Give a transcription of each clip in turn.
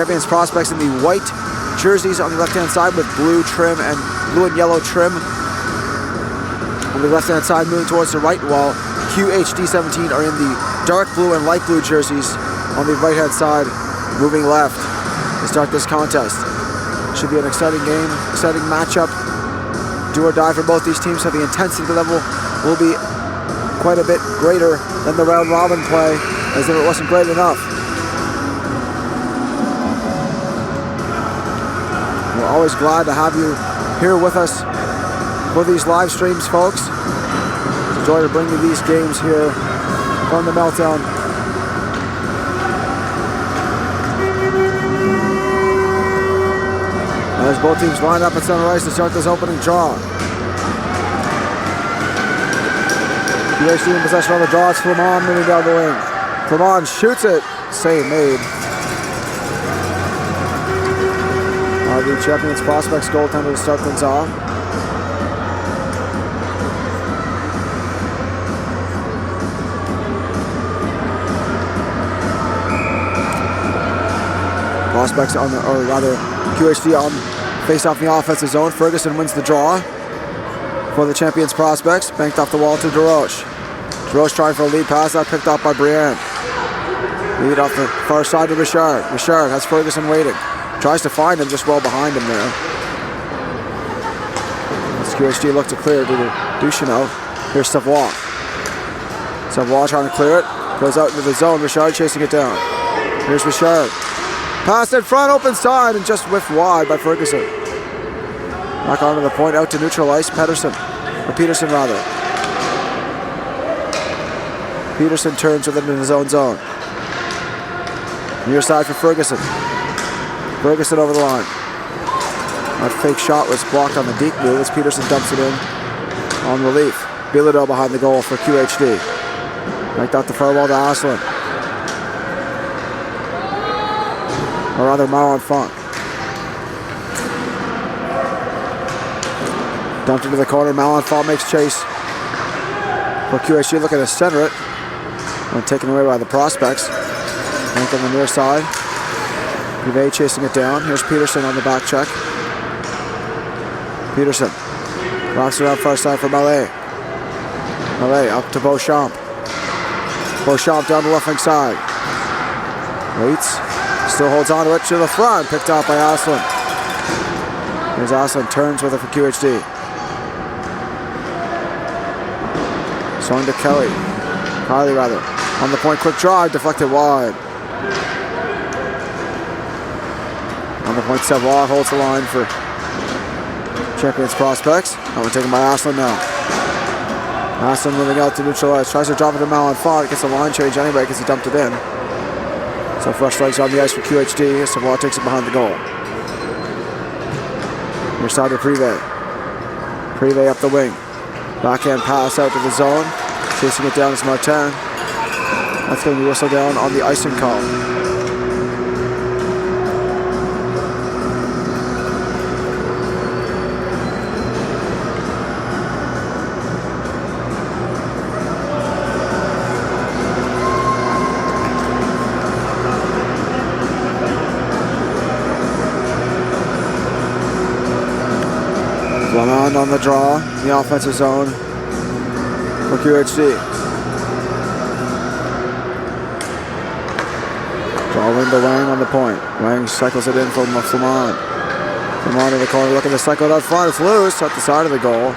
Champions prospects in the white jerseys on the left-hand side with blue trim and blue and yellow trim on the left-hand side, moving towards the right, while QHD 17 are in the dark blue and light blue jerseys on the right-hand side, moving left to start this contest. Should be an exciting game, exciting matchup. Do or die for both these teams, so the intensity level will be quite a bit greater than the round robin play, as if it wasn't great enough. We're always glad to have you here with us for these live streams, folks. It's a joy to bring you these games here on the Meltdown. As both teams line up at center ice to start this opening draw. QHD in possession on the draw. It's Flamand moving down the wing. Flamand shoots it. Save made. The Champions prospects goaltender to start things off. Prospects on the, or rather QHD on face off the offensive zone. Ferguson wins the draw for the Champions prospects. Banked off the wall to DeRoche. DeRoche trying for a lead pass. That picked up by Brienne. Lead off the far side to Richard. Richard has Ferguson waiting. Tries to find him just well behind him there. As QHD look to clear to Duchesneau. Here's Savoie. Savoie trying to clear it. Goes out into the zone. Richard chasing it down. Here's Richard. Pass in front, open side, and just whiffed wide by Ferguson. Back onto the point, out to neutral ice, Peterson rather. Peterson turns with it in his own zone. Near side for Ferguson. Ferguson over the line. That fake shot was blocked on the deep move as Peterson dumps it in on relief. Bilodeau behind the goal for QHD. Backed out the far wall to Asselin. Or rather, Marlon Funk. Dumped into the corner. Marlon Funk makes chase for QHD, looking to center it. And taken away by the prospects. Bank on the near side. Rivet chasing it down. Here's Peterson on the back check. Peterson wraps around far side for Mallet. Mallet up to Beauchamp. Beauchamp down the left wing side. Waits. Still holds on to it to the front. Picked out by Asselin. Here's Asselin. Turns with it for QHD. Swung to Kelly. Kylie rather. On the point. Quick drive. Deflected wide. On the point, Savoie holds the line for Champions prospects. That one taken by Asselin now. Asselin moving out to neutralize. Tries to drop it to Marlon Font. Gets a line change anyway because he dumped it in. So fresh legs on the ice for QHD. Savoie takes it behind the goal. Near side to Privé. Privé up the wing. Backhand pass out to the zone. Chasing it down is Martin. That's going to be whistled down on the icing call. Flamand on the draw, in the offensive zone for QHD. Draw to Wang on the point. Wang cycles it in from Flamand. Flamand in the corner looking to cycle it out front. It's loose at the side of the goal.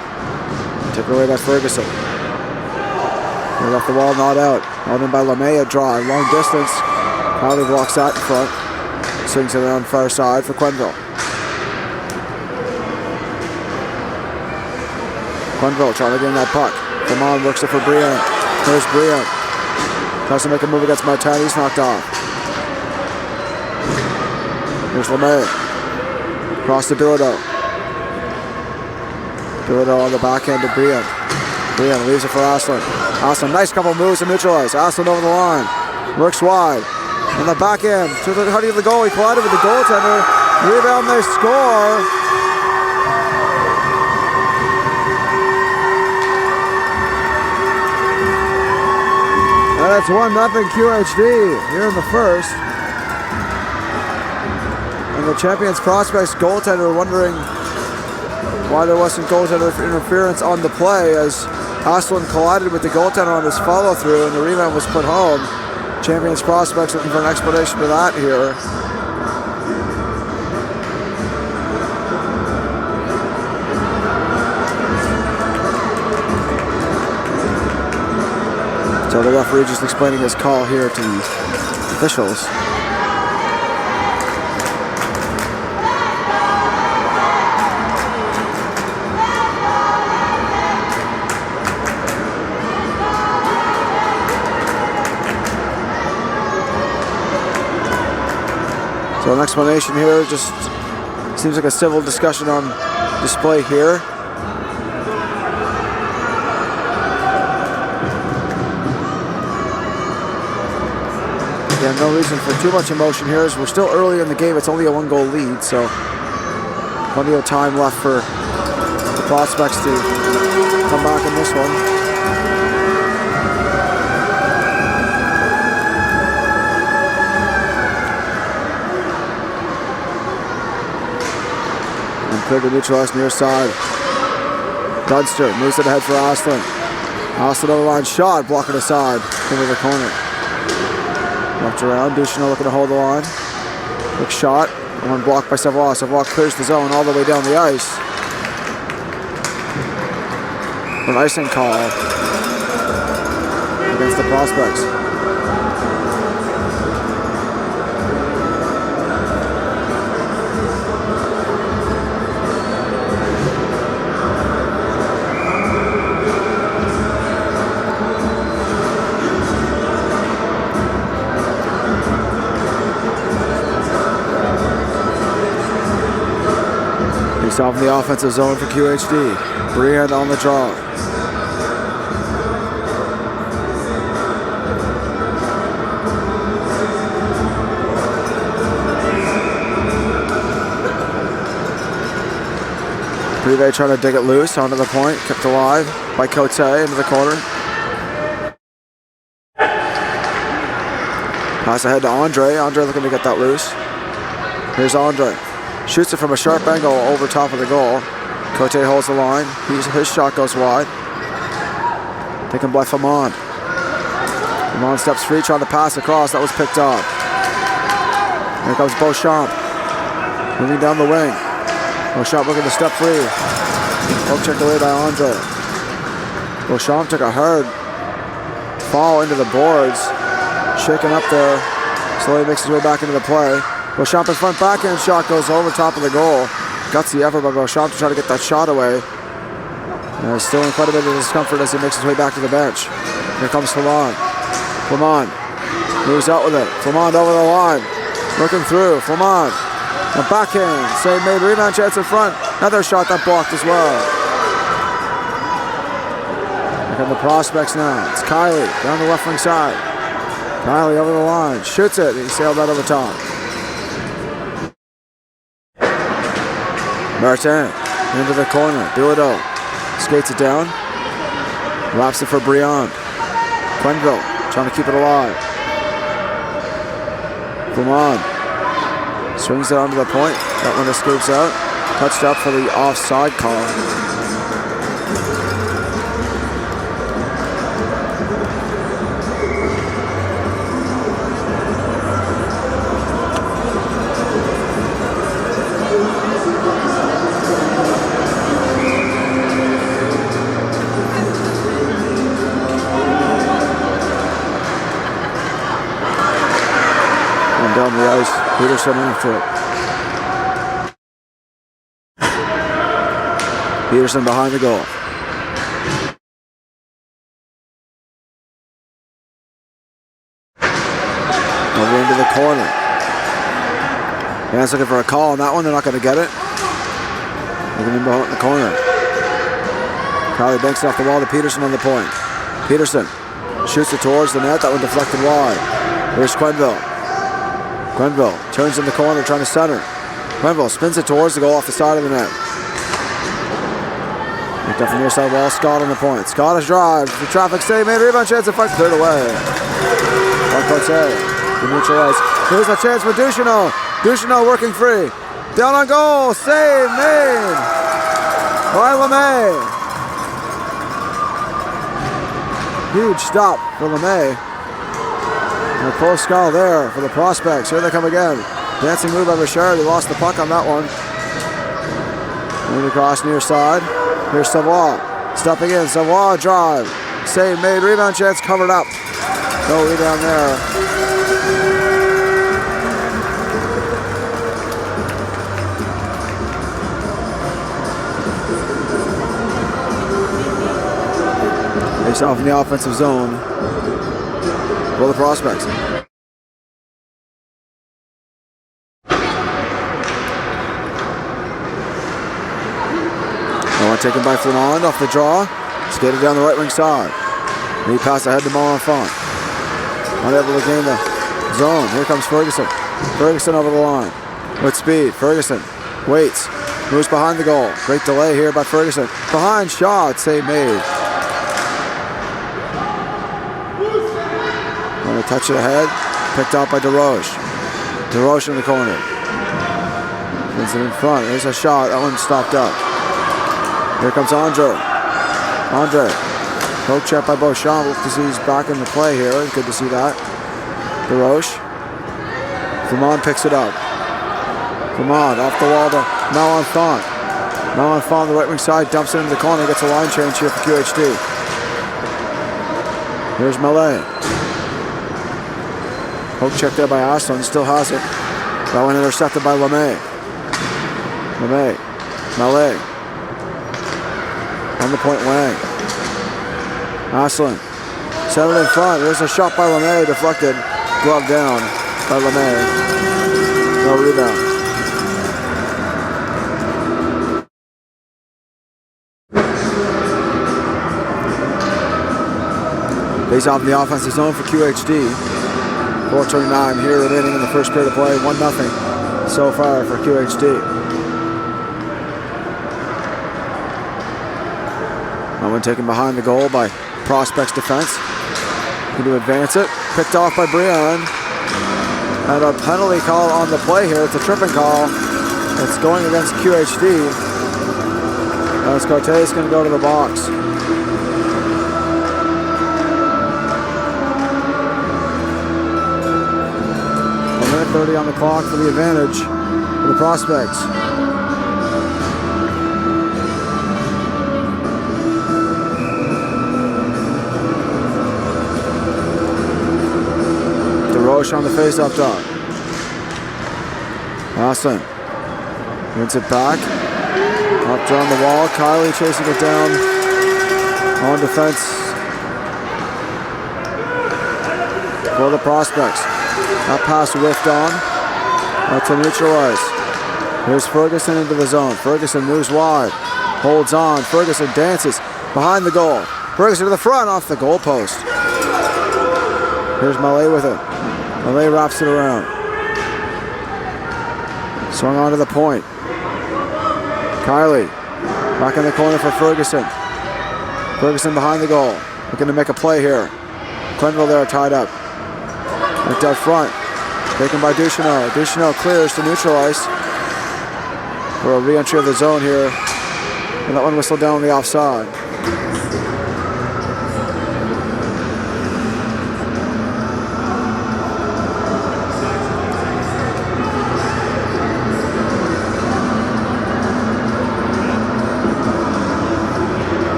Taken away by Ferguson. They left the wall not out. Held in by LeMay, a draw, long distance. Kylie blocks that in front. Swings it around far side for Quenneville. Quenneville trying to get in that puck. Flamand works it for Briand. There's Briand. Tries to make a move against Martin. He's knocked off. Here's LeMay. Cross to Bilodeau. Bilodeau on the backhand to Briand. Briand leaves it for Asselin. Asselin, nice couple moves to neutralize. Asselin over the line. Works wide. On the back end. To the head of the goal. He collided with the goaltender. Rebound, they score. And it's 1-0 QHD here in the first. And the Champions Prospects goaltender wondering why there wasn't goaltender interference on the play as Aslan collided with the goaltender on his follow-through and the rebound was put home. Champions Prospects looking for an explanation for that here. So the referee just explaining his call here to the officials. So an explanation here just seems like a civil discussion on display here. Again, no reason for too much emotion here as we're still early in the game. It's only a 1-goal lead, so plenty of time left for the Prospects to come back in this one. And clear to neutralize near side. Dunster moves it ahead for Aslan. Aslan over the line shot, blocking aside into the corner. Left around, Duchesneau looking to hold the line. Quick shot, one blocked by Savoie. Savoie clears the zone all the way down the ice. An icing call against the Prospects. Off in the offensive zone for QHD. Briand on the draw. Privé trying to dig it loose onto the point. Kept alive by Cote into the corner. Pass ahead to Andre. Andre looking to get that loose. Here's Andre. Shoots it from a sharp angle over top of the goal. Cote holds the line. His shot goes wide. Taken by Famon. Famon steps free, trying to pass across. That was picked up. Here comes Beauchamp. Moving down the wing. Beauchamp looking to step free. Poke checked away by Andre. Beauchamp took a hard fall into the boards. Shaken up there. Slowly makes his way back into the play. Beauchamp in front, backhand shot goes over top of the goal. Gutsy effort by Beauchamp to try to get that shot away. Still in quite a bit of discomfort as he makes his way back to the bench. Here comes Flamand. Flamand moves out with it. Flamand over the line. Looking through. Flamand. A backhand. Save made. Rebound chance in front. Another shot that blocked as well. Here come the Prospects now. It's Kylie down the left wing side. Kylie over the line. Shoots it. He sailed that over top. Martin into the corner. Bilodeau skates it down. Laps it for Briand. Quenville trying to keep it alive. Flamand swings it onto the point. That one escapes out. Touched up for the offside call. Down the ice, Peterson after it. Peterson behind the goal. Over into the corner. Man's looking for a call on that one. They're not going to get it. Looking in behind the corner. Crowley banks it off the wall to Peterson on the point. Peterson shoots it towards the net. That one deflected wide. Here's Quenville. Quenville turns in the corner trying to center. Quenville spins it towards the goal off the side of the net. Picked up from the near side wall. Scott on the point. Scott has drive. The traffic save made. Rebound chance in front. Cleared away. By Cote. The neutral ice. Here's a chance for Duchesneau. Ducheneau working free. Down on goal. Save made by LeMay. Huge stop for LeMay. And a close call there for the Prospects. Here they come again. Dancing move by Richard. He lost the puck on that one. Moving across near side. Here's Savoie. Stepping in. Savoie drive. Save made. Rebound chance covered up. No rebound there. Face off in the offensive zone for the Prospects. One taken by Flamand off the draw. Skated down the right wing side. Knee pass ahead to Montreal. Unable to gain the zone. Here comes Ferguson. Ferguson over the line. With speed. Ferguson waits. Moves behind the goal. Great delay here by Ferguson. Behind shot. Save made. Going to touch it ahead. Picked out by DeRoche. DeRoche in the corner. Gets it in front. There's a shot. That one stopped up. Here comes Andre. Andre. Poke check by Beauchamp. Look to see he's back in the play here. Good to see that. DeRoche. Flamand picks it up. Flamand off the wall to Malenfant. Malenfant on the right wing side. Dumps it into the corner. Gets a line change here for QHD. Here's Mallet. Poke check there by Aston. Still has it. That one intercepted by LeMay. LeMay. Mallet. On the point wing. Aslan. Set it in front. There's a shot by LeMay. Deflected. Glove down by LeMay. No rebound. Face off in the offensive zone for QHD. 4:29 here remaining in the first period of play. 1-0 so far for QHD. That one taken behind the goal by Prospects defense. Going to advance it. Picked off by Brian. And a penalty call on the play here. It's a tripping call. It's going against QHD. As Cartier is going to go to the box. 1:30 on the clock for the advantage for the Prospects. DeRoche on the face-up dot. Aston wins it back. Up on the wall. Kylie chasing it down on defense for the Prospects. That pass whiffed on. To neutralize. Here's Ferguson into the zone. Ferguson moves wide. Holds on. Ferguson dances behind the goal. Ferguson to the front off the goal post. Here's Mallet with it. Mallet wraps it around. Swung onto the point. Kylie back in the corner for Ferguson. Ferguson behind the goal. Looking to make a play here. Quenville there tied up. Looked up front. Taken by Ducheneau. Ducheneau clears to neutralize. For a re-entry of the zone here. And that one whistled down on the offside.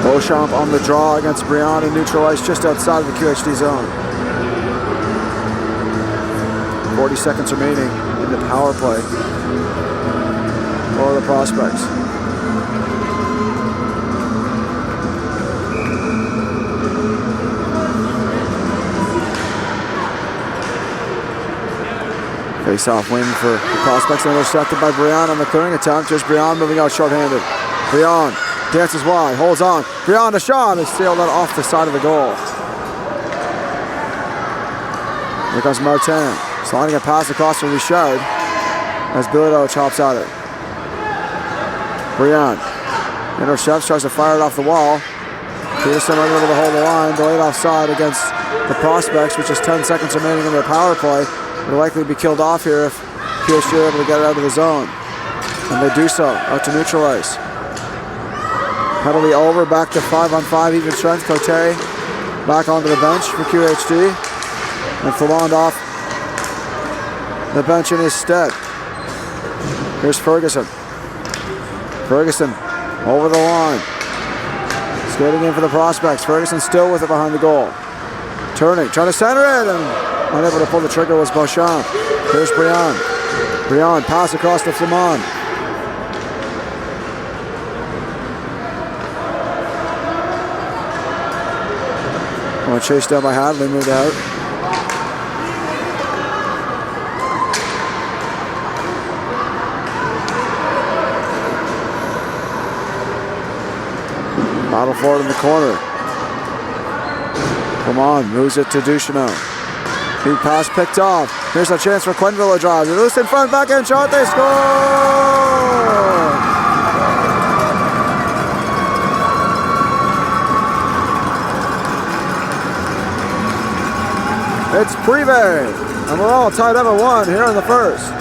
Beauchamp on the draw against Brian and neutralized just outside of the QHD zone. 40 seconds remaining in the power play for the Prospects. Face-off win for the Prospects, intercepted by Brian on the clearing attempt. Here's Brian moving out short-handed. Brian dances wide, holds on. Brian, a shot is sailed out off the side of the goal. Here comes Martin, sliding a pass across to Richard as Bilodeau chops at it. Brian intercepts, tries to fire it off the wall. Peterson unable to hold the line, delayed offside against the Prospects, with just 10 seconds remaining in their power play, will likely be killed off here if QHD are able to get it out of the zone. And they do so, out to neutral ice. Penalty over, back to 5-on-5 even strength. Cote back onto the bench for QHD. And Flamand off the bench in his stead. Here's Ferguson. Ferguson over the line. Skating in for the Prospects. Ferguson still with it behind the goal. Turning, trying to center it, and unable to pull the trigger was Beauchamp. Here's Briand. Briand, pass across to Flamand. Chased down by Hadley, moved out. Battle for it in the corner. Flamand moves it to Duchesneau. Big pass picked off. Here's a chance for Quenneville to drive. They're loose in front, backhand shot, they score! It's Privé, and we're all tied up at 1 here in the first.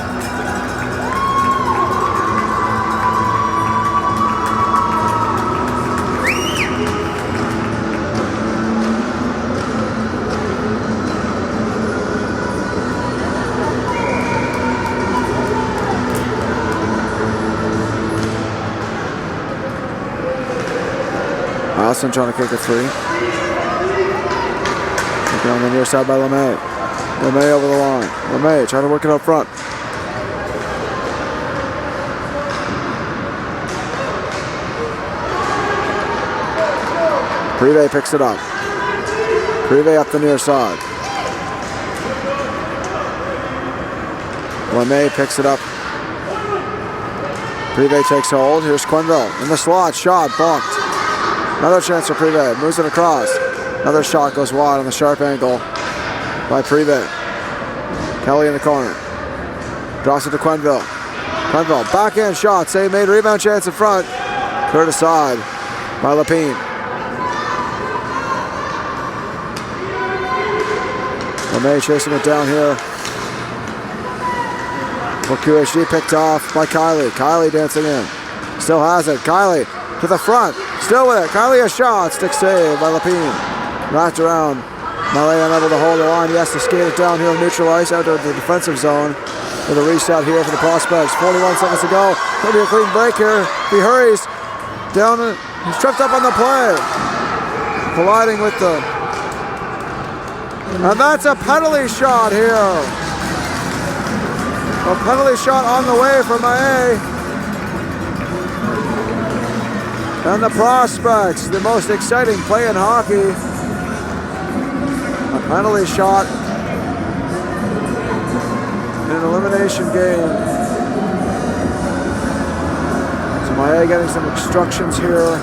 Allison trying to kick a free. On the near side by LeMay. LeMay over the line. LeMay trying to work it up front. Privé picks it up. Privé up the near side. LeMay picks it up. Privé takes hold. Here's Quenneville in the slot. Shot blocked. Another chance for Privé. Moves it across. Another shot goes wide on the sharp angle by Privé. Kelly in the corner. Drops it to Quenneville. Quenneville, backhand shot. Save made, rebound chance in front. Cleared aside by Lapine. LeMay chasing it down here. For QHD, picked off by Kylie. Kylie dancing in. Still has it. Kylie to the front. Still with it. Kylie a shot. Stick save by Lapine. Knocked around. Malay unable to hold the line. He has to skate it down here in neutral ice out to the defensive zone with a reset here for the Prospects. 41 seconds to go. Could be a clean break here. He hurries down. He's tripped up on the play. Colliding with the... And that's a penalty shot here. A penalty shot on the way for Mahé. And the Prospects, the most exciting play in hockey. A penalty shot in an elimination game. So Mahé getting some instructions here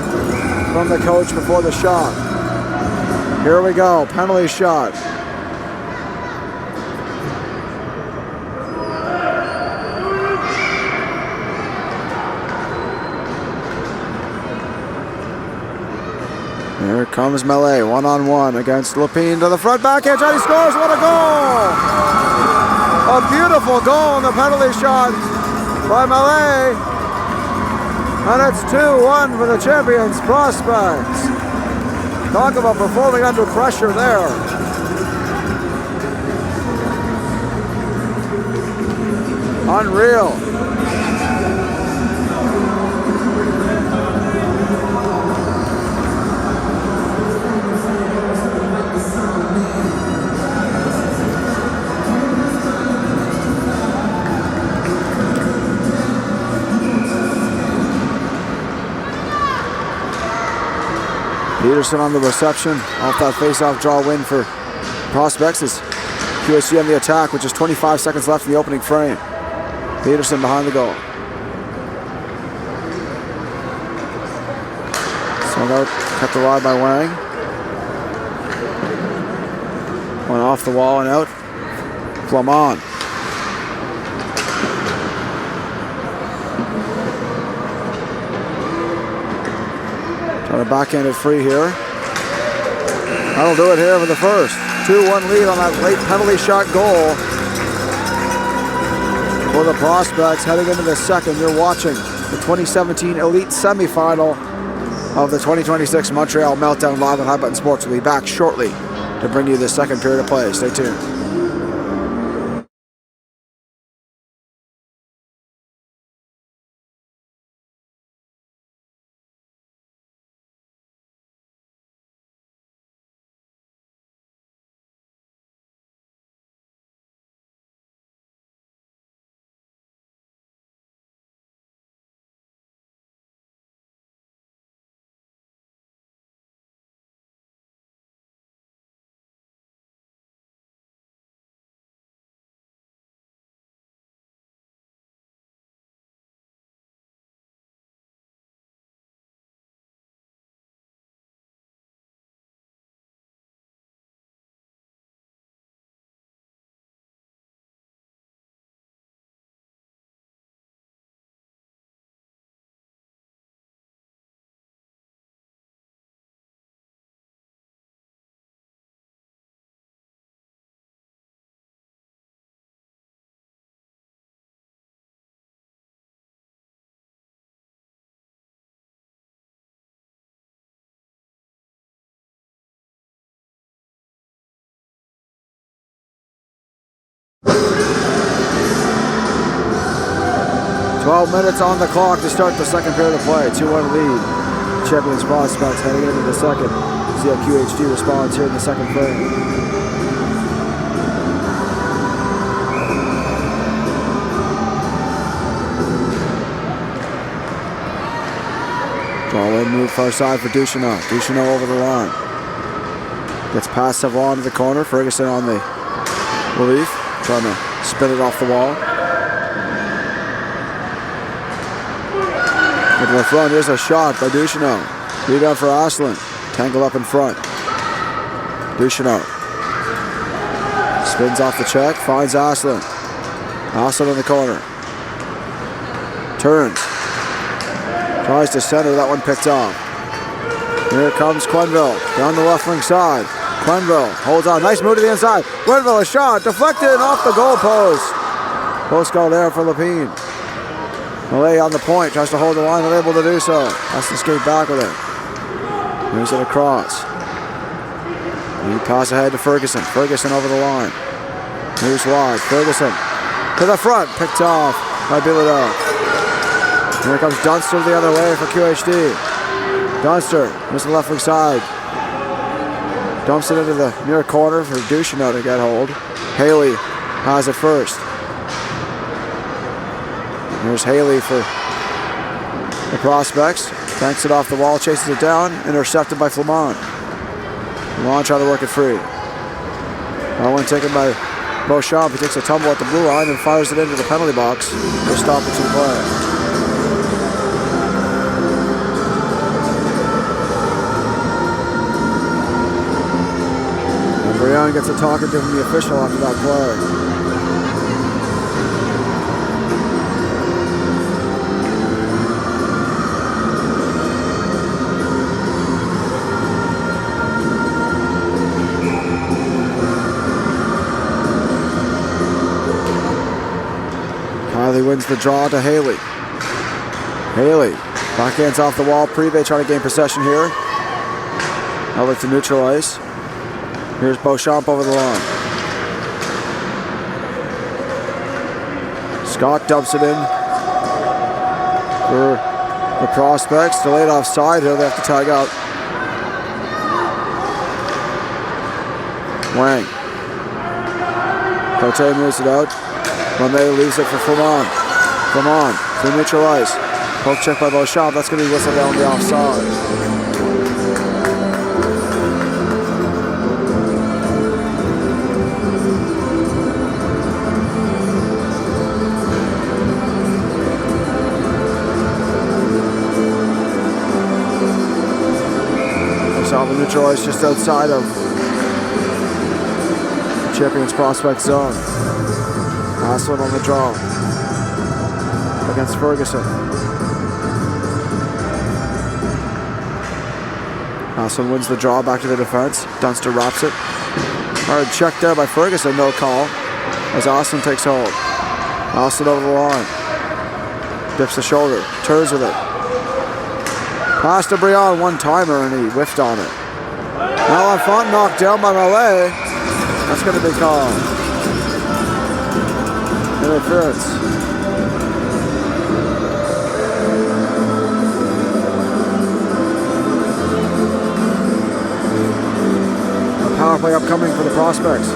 from the coach before the shot. Here we go, penalty shot. Here comes Malay, one-on-one against Lapine to the front backhand shot. He scores, what a goal! A beautiful goal on the penalty shot by Malay. And it's 2-1 for the champions, Prospects. Talk about performing under pressure there. Unreal. Peterson on the reception, off that face-off draw win for Prospects as QHD on the attack with just 25 seconds left in the opening frame. Peterson behind the goal. Swung out, kept alive by Wang. Went off the wall and out. Flamand. Trying to backhand it free here. That'll do it here for the first. 2-1 lead on that late penalty shot goal for the Prospects heading into the second. You're watching the 2017 Elite Semifinal of the 2026 Montreal Meltdown live on High Button Sports. We'll be back shortly to bring you the second period of play. Stay tuned. Minutes on the clock to start the second period of play. 2-1 lead. Champions Prospects heading into the second. See how QHD responds here in the second frame. Draw in move far side for Ducheneau. Ducheneau over the line. Gets past Savon to the corner. Ferguson on the relief. Trying to spin it off the wall. Into the front, here's a shot by Ducheneau. Rebound for Asselin. Tangled up in front. Ducheneau. Spins off the check, finds Asselin. Asselin in the corner. Turns. Tries to center, that one picked off. Here comes Quenneville, down the left wing side. Quenneville holds on, nice move to the inside. Quenneville, a shot, deflected off the goal post. Post goal there for Lapine. Malay on the point, tries to hold the line, unable to do so. Has to skate back with it. Moves it across. He pass ahead to Ferguson. Ferguson over the line. Moves wide. Ferguson to the front, picked off by Bilodeau. Here comes Dunster the other way for QHD. Dunster moves to the left wing side. Dumps it into the near corner for Ducheneau to get hold. Haley has it first. Here's Haley for the Prospects. Banks it off the wall, chases it down, intercepted by Flamand. Flamand trying to work it free. That one taken by Beauchamp. He takes a tumble at the blue line and fires it into the penalty box for stoppage in play. And Brian gets a talking to from the official after that play. Wins the draw to Haley. Haley, backhands off the wall. Privé trying to gain possession here. Outlet to neutral ice. Here's Beauchamp over the line. Scott dumps it in for the Prospects. Delayed offside here. They have to tag out. Wang. Cote moves it out. Monet leaves it for Flamand. Flamand to neutral ice. Poke check by Beauchamp. That's going to be whistled down the offside. Beauchamp the neutral ice just outside of the Champions Prospect zone. Asselin on the draw against Ferguson. Asselin wins the draw back to the defense. Dunster wraps it. Hard check there by Ferguson, no call. As Austin takes hold. Austin over the line. Dips the shoulder, turns with it. Pass to Brion, one-timer, and he whiffed on it. Malenfant knocked down by Mallet. That's going to be called. Interference. A power play upcoming for the Prospects.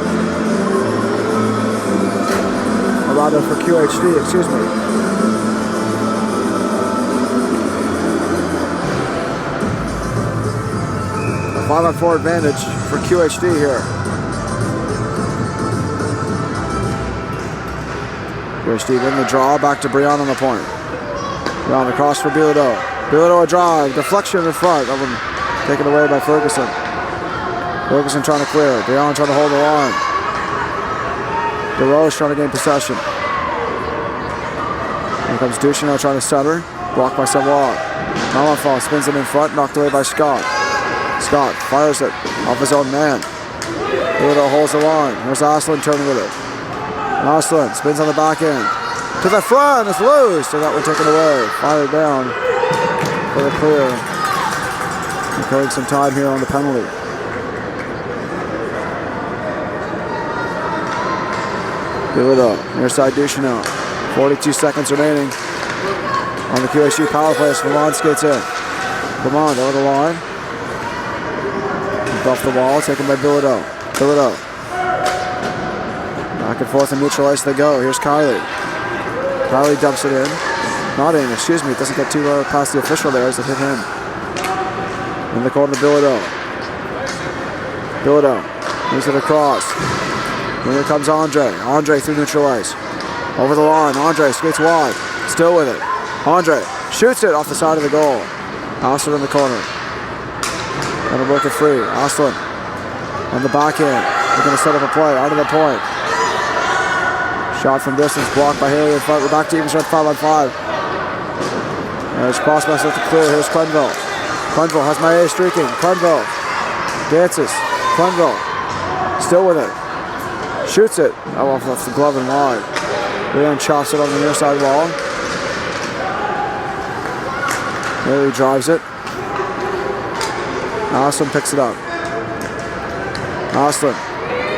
Or rather for QHD, excuse me. A 5-on-4 advantage for QHD here. QHD in the draw, back to Brion on the point. Brion across for Bilodeau. Bilodeau a drive, deflection in front of him, taken away by Ferguson. Ferguson trying to clear, Brion trying to hold the line. DeRose trying to gain possession. Here comes Duchesneau trying to center, blocked by Savoie. Malenfant spins it in front, knocked away by Scott. Scott fires it off his own man. Bilodeau holds the line. Here's Asselin turning with it. Asselin spins on the back end. To the front, it's loose. So that one taken away. Fired down for the clear. Incurring some time here on the penalty. Bilodeau, near side Duchesneau. 42 seconds remaining on the QHD power play as Vermont skates in. Vermont over the line. Off the wall, taken by Bilodeau. Bilodeau. Back and forth in neutral ice they go. Here's Kylie. Kylie dumps it in. Not in, excuse me. It doesn't get too past the official there as it hit him. In the corner, Bilodeau. Bilodeau moves it across. And here comes Andre. Andre through neutral ice. Over the line. Andre skates wide. Still with it. Andre shoots it off the side of the goal. Austin in the corner. Gonna work it free. Asselin on the back end. They're gonna set up a play out of the point. Shot from distance blocked by Haley in front. We're back to even strength 5-on-5. There's Prospects at the clear. Here's Quenneville. Quenneville has Maillet streaking. Quenneville dances. Quenneville still with it. Shoots it. Oh, off the glove and wide. Leon chops it on the near side wall. Haley drives it. Asselin picks it up. Asselin,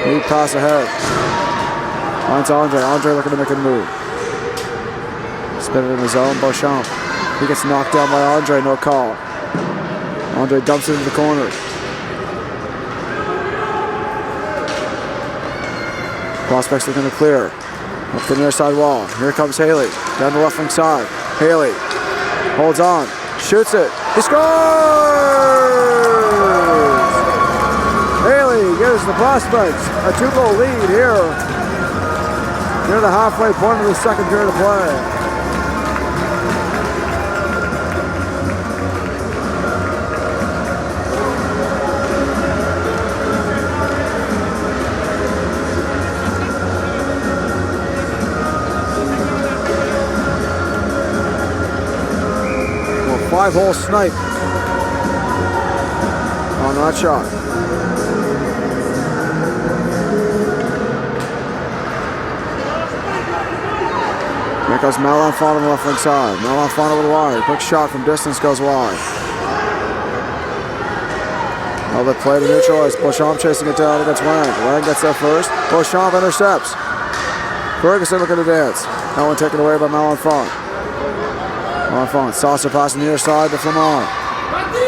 lead pass ahead. Finds Andre. Andre looking to make a move. Spin it in his zone. Beauchamp. He gets knocked down by Andre. No call. Andre dumps it into the corner. Prospects looking to clear. Up the near side wall. Here comes Haley. Down the left wing side. Haley holds on. Shoots it. He scores! Haley gives the Prospects a 2-goal lead here near the halfway point of the second period of play. Well, 5-hole snipe on that shot. Here goes Malenfant on the left wing side. Malenfant over the line. Quick shot from distance goes wide. Now they play to neutral ice. Beauchamp chasing it down against Wang. Wang gets there first. Beauchamp intercepts. Ferguson looking to dance. That one taken away by Malenfant. Malenfant saucer pass on the near side to Flamand.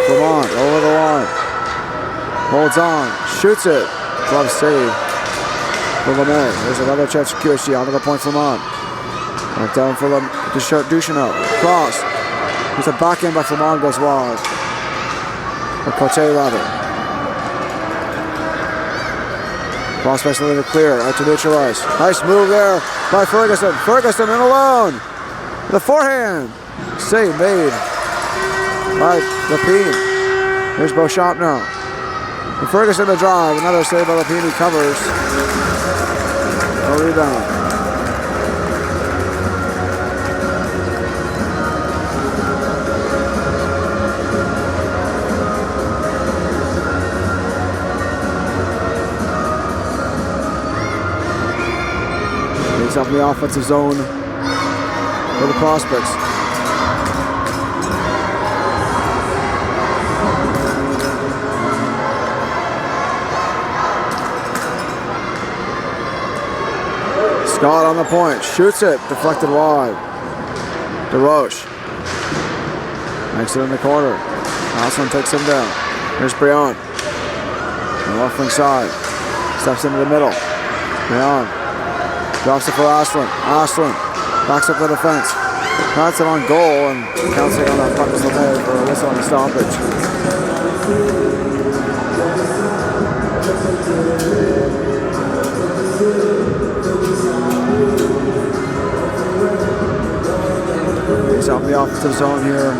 Flamand over the line. Holds on. Shoots it. Glove save for Lemay. There's another chance for QHD. Onto the point Flamand. Back down for Duchesneau. Cross. There's a back end by Flamand goes wide. Or Cote rather. Prospects looking to clear. Out to neutral ice. Nice move there by Ferguson. Ferguson in alone. The forehand. Save made by Lapine. Here's Beauchamp now. And Ferguson to drive. Another save by Lapine. He covers. No rebound. He's up in the offensive zone for the Prospects. Scott on the point, shoots it, deflected wide. DeRoche makes it in the corner. Aslan takes him down. Here's Briand. On the left wing side. Steps into the middle. Briand drops it for Aslan. Aslan backs up the defense. That's it on goal, and counting on that puck is LeMay for a whistle on the stoppage. He's out in the offensive zone here.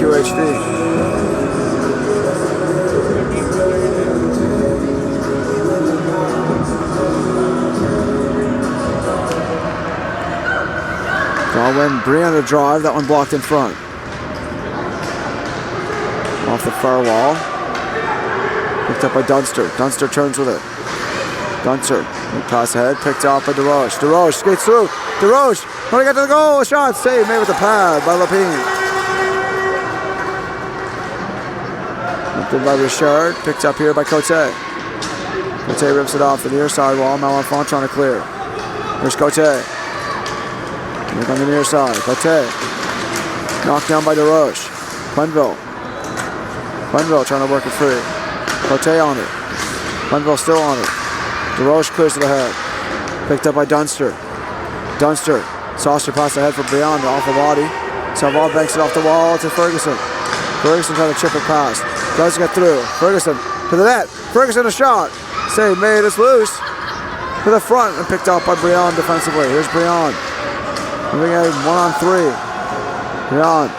QHD. Darwin, Briand to drive. That one blocked in front. Off the far wall. Picked up by Dunster. Dunster turns with it. Dunster, pass ahead, picked out by DeRoche. DeRoche skates through. DeRoche, when he got to the goal, shot saved, made with the pad by Lapine. Up in by Richard, picked up here by Cote. Cote rips it off the near side wall. Malenfant trying to clear. Here's Cote. Look on the near side. Cote. Knocked down by DeRoche. Quenneville. Quenneville trying to work it free. Cote on it. Quenneville still on it. DeRoche clears it ahead. Picked up by Dunster. Dunster. Saucer pass ahead for Briand off the body. Savard banks it off the wall to Ferguson. Ferguson trying to chip it past. Does get through. Ferguson to the net. Ferguson a shot. Save made. It's loose. To the front and picked out by Briand defensively. Here's Briand. Moving at 1-on-3. Briand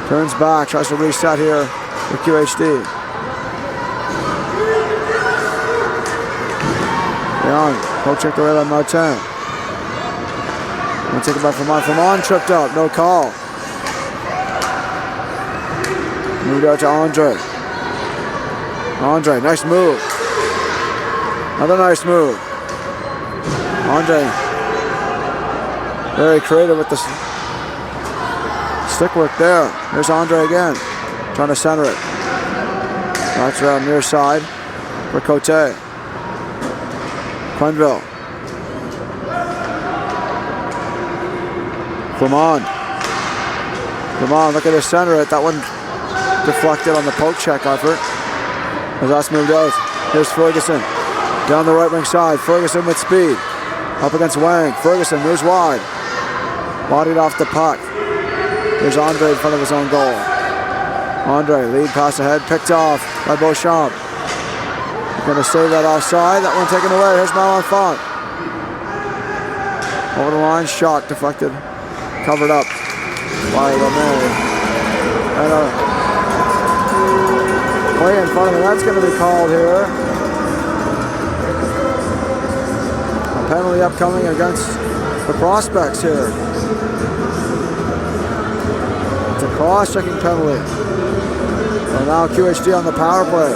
turns back. Tries to reset here with QHD. Briand, poke checked away by Martin. Take it back from Vermont, tripped up, no call. Moved out to Andre. Andre, nice move. Another nice move. Andre, very creative with the stick work there. Here's Andre again, trying to center it. That's around near side for Cote. Quenneville. Clement, look at his center it. That one deflected on the poke check effort. As that's moved out. Here's Ferguson. Down the right wing side. Ferguson with speed. Up against Wang. Ferguson moves wide. Bodied off the puck. Here's Andre in front of his own goal. Andre, lead pass ahead. Picked off by Beauchamp. Going to save that offside. That one taken away. Here's Malenfant. Over the line. Shot deflected. Covered up by LeMay. And a play in front of him. That's going to be called here. A penalty upcoming against the Prospects here. It's a cross-checking penalty. So now QHD on the power play.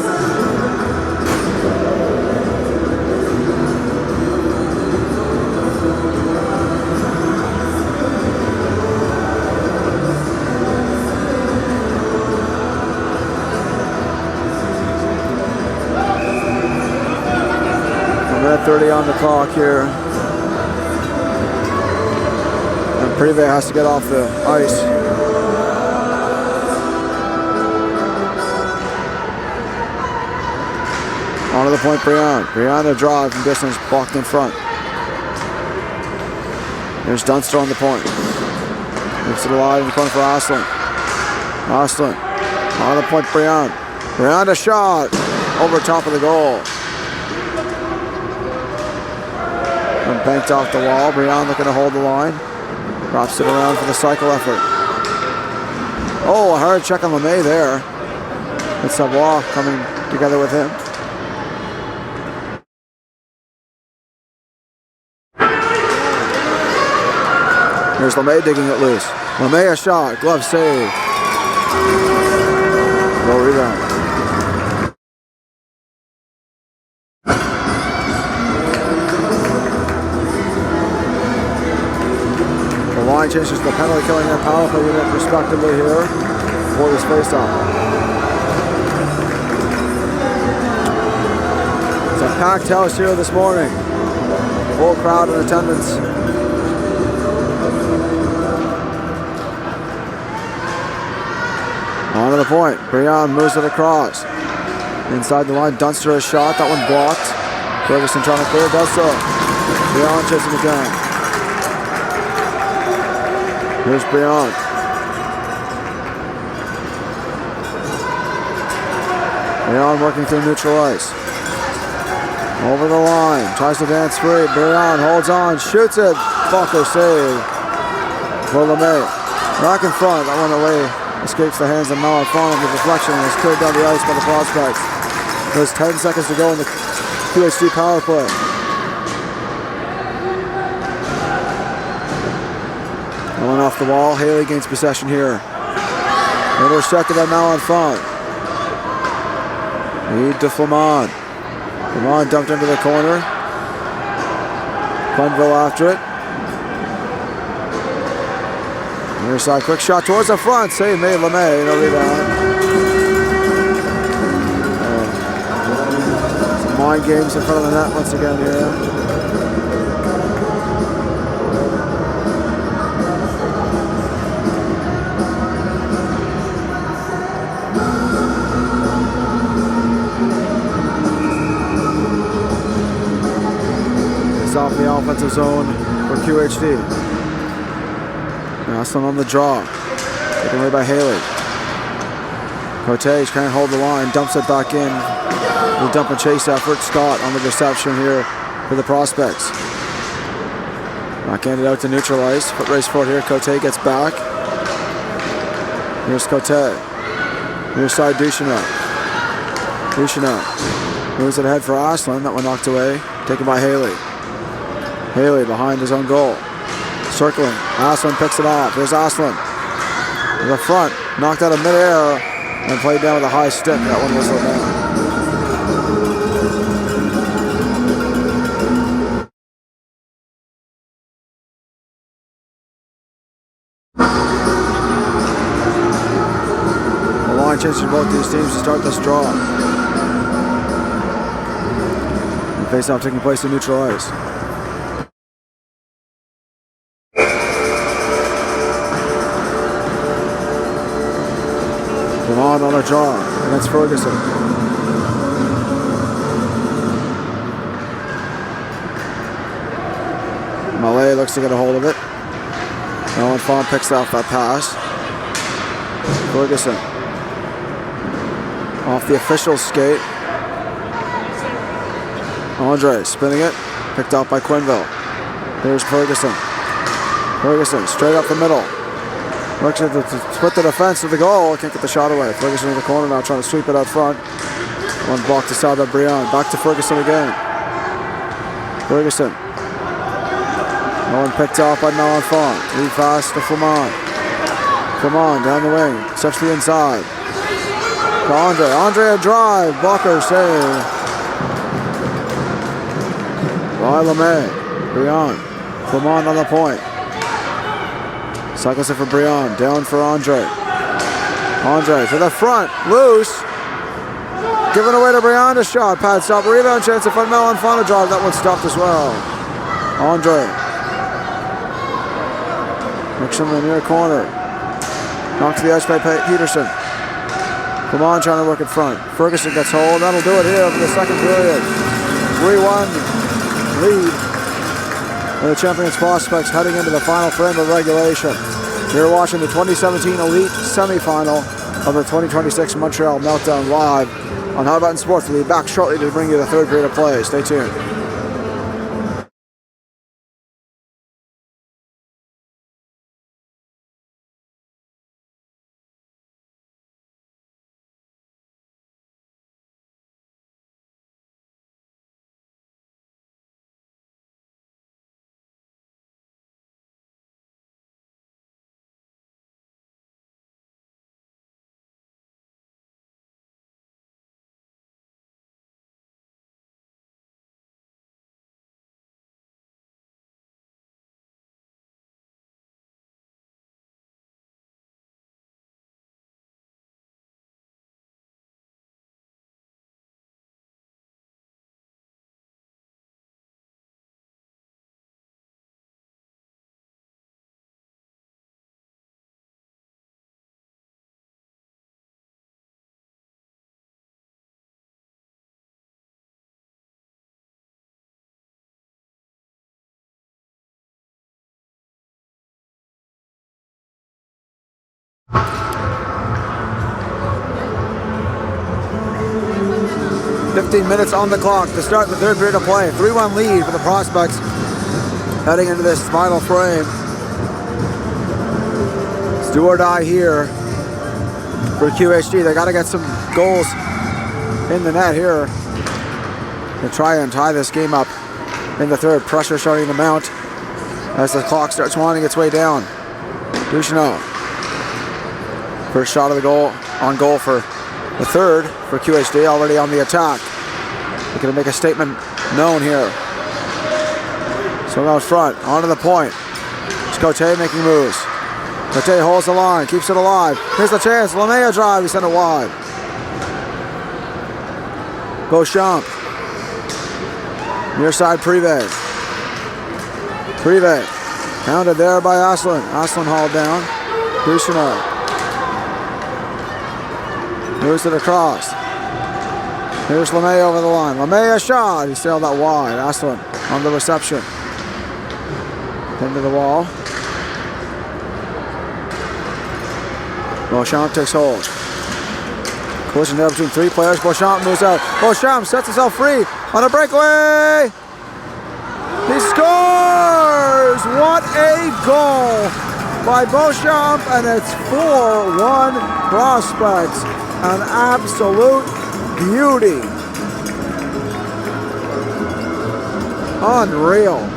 We're at 30 on the clock here. And Prive has to get off the ice. Onto the point, Briand. Briand a drive from distance, blocked in front. There's Dunster on the point. Moves to the line in the corner for Aslan. Aslan. On the point, Briand. Briand a shot. Over top of the goal. And banked off the wall. Briand looking to hold the line. Drops it around for the cycle effort. Oh, a hard check on LeMay there. It's Savoie coming together with him. Here's LeMay digging it loose. LeMay a shot. Glove save. Low rebound. line changes to the penalty killing and power play unit respectively here for this faceoff. It's a packed house here this morning. Full crowd in attendance. On to the point. Brion moves it across. Inside the line, Dunster a shot. That one blocked. Ferguson trying to clear, does so. Brion chasing again. Here's Brion. Brion working through neutral ice. Over the line, tries to dance free. Brion holds on, shoots it. Bucker save for LeMay. Back in front, that one away. Escapes the hands of Malafon. The deflection is cleared down the ice by the prospects. There's 10 seconds to go in the QHD power play. Going off the wall, Haley gains possession here. Intercepted by Malafon. Lead to Flamand. Flamand dumped into the corner. Quenneville after it. Near side, quick shot towards the front. Save made LeMay, no rebound. Some mind games in front of the net once again here. It's off the offensive zone for QHD. Aslan on the draw. Taken away by Haley. Cortez can't hold the line, dumps it back in. The dump and chase effort. Scott on the reception here for the prospects. Backhanded out to neutral ice. Foot race forward here. Cote gets back. Here's Cote. Near side Ducheneau. Ducheneau moves it ahead for Aslan. That one knocked away. Taken by Haley. Haley behind his own goal. Circling. Aslan picks it off. Here's Aslan. To the front. Knocked out of midair and played down with a high stick. That one was down. The line changes for both these teams to start this draw. The face-off taking place in neutral ice. On a draw against Ferguson. Malay looks to get a hold of it. Malafon picks off that pass. Ferguson off the official skate. Andre spinning it. Picked off by Quenneville. Here's Ferguson. Ferguson straight up the middle. Looks at the split the defense of the goal. Can't get the shot away. Ferguson in the corner now trying to sweep it out front. One blocked aside by Brion. Back to Ferguson again. Ferguson. No one picked off by Malafon. Lead pass to Flamand. Flamand down the wing. Steps to the inside. To Andre. Andre a drive. Blocker save. By LeMay. Brion. Flamand on the point. Cycles it for Brion, down for Andre. Andre to the front, loose. Giving away to Brion, a shot. Pad stop, rebound chance to find Malafon a drive. That one stopped as well. Andre. Looks in the near corner. Knocked to the ice by Peterson. Flamand trying to work in front. Ferguson gets hold. That'll do it here for the second period. 3-1 lead. And the Champions Prospects heading into the final frame of regulation. You're watching the 2017 Elite semifinal of the 2026 Montreal Meltdown live on High Button Sports. We'll be back shortly to bring you the third period of play. Stay tuned. 15 minutes on the clock to start the third period of play. 3-1 lead for the Prospects heading into this final frame. It's do or die here for QHD. They got to get some goals in the net here to try and tie this game up in the third. Pressure starting to mount as the clock starts winding its way down. Ducheneau. First shot of the goal on goal for the third for QHD, already on the attack. They're going to make a statement known here. So out front, onto the point. It's Cote making moves. Cote holds the line, keeps it alive. Here's the chance. Lemay drive, he sent it wide. Beauchamp. Near side Privé. Privé. Pounded there by Asselin. Asselin hauled down. Ducheneau. Moves it across. Here's Lemay over the line. Lemay a shot. He sailed that wide. Asselin on the reception. Into the wall. Beauchamp takes hold. Collision there between three players. Beauchamp moves out. Beauchamp sets himself free on a breakaway. He scores! What a goal by Beauchamp, and it's 4-1 Prospects. An absolute beauty. Unreal.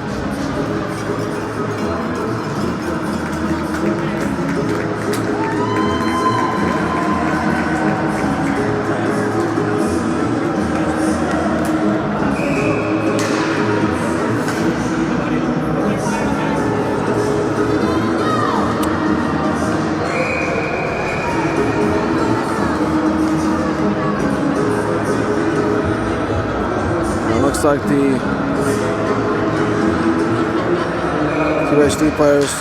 Looks like the QHD players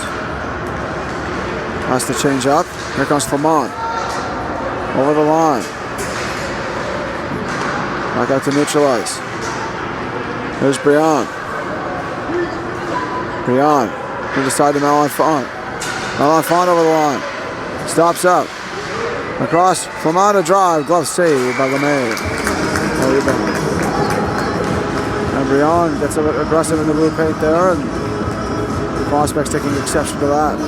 has to change up. Here comes Clement. Over the line. Back out to neutralize. There's Briand. Briand. To the side to Malenfant. Malenfant over the line. Stops up. Across. Clement a drive. Glove saved by Lemay. No rebound. And Briand gets a bit aggressive in the blue paint there, and the Prospects taking exception to that.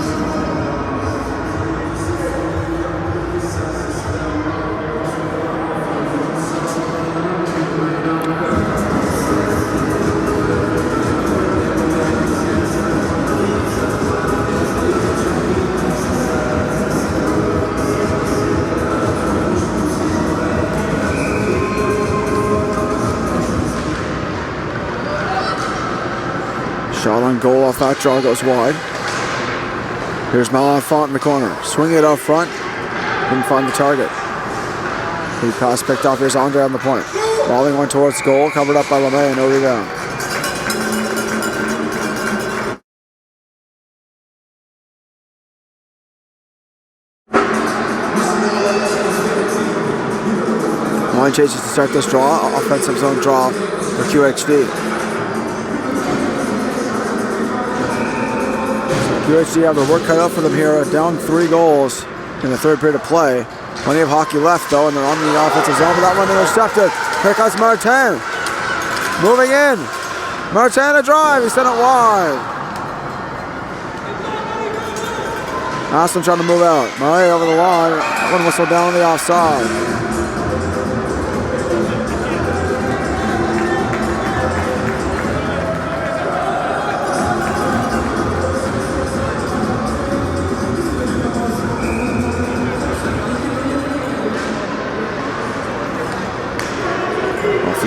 Shot on goal off that draw goes wide. Here's Malenfant in the corner. Swinging it out front. Didn't find the target. The pass picked off. Here's Andre on the point. Volleying one towards goal. Covered up by Lemay. No rebound. Line changes to start this draw. Offensive zone draw for QHD. QHD have their work cut out for them here, down 3 goals in the third period of play. Plenty of hockey left though, and they're on the offensive zone, but that one intercepted. Here comes Martin. Moving in. Martin a drive, he sent it wide. Aston trying to move out. Murray over the line. That one whistled down on the offside.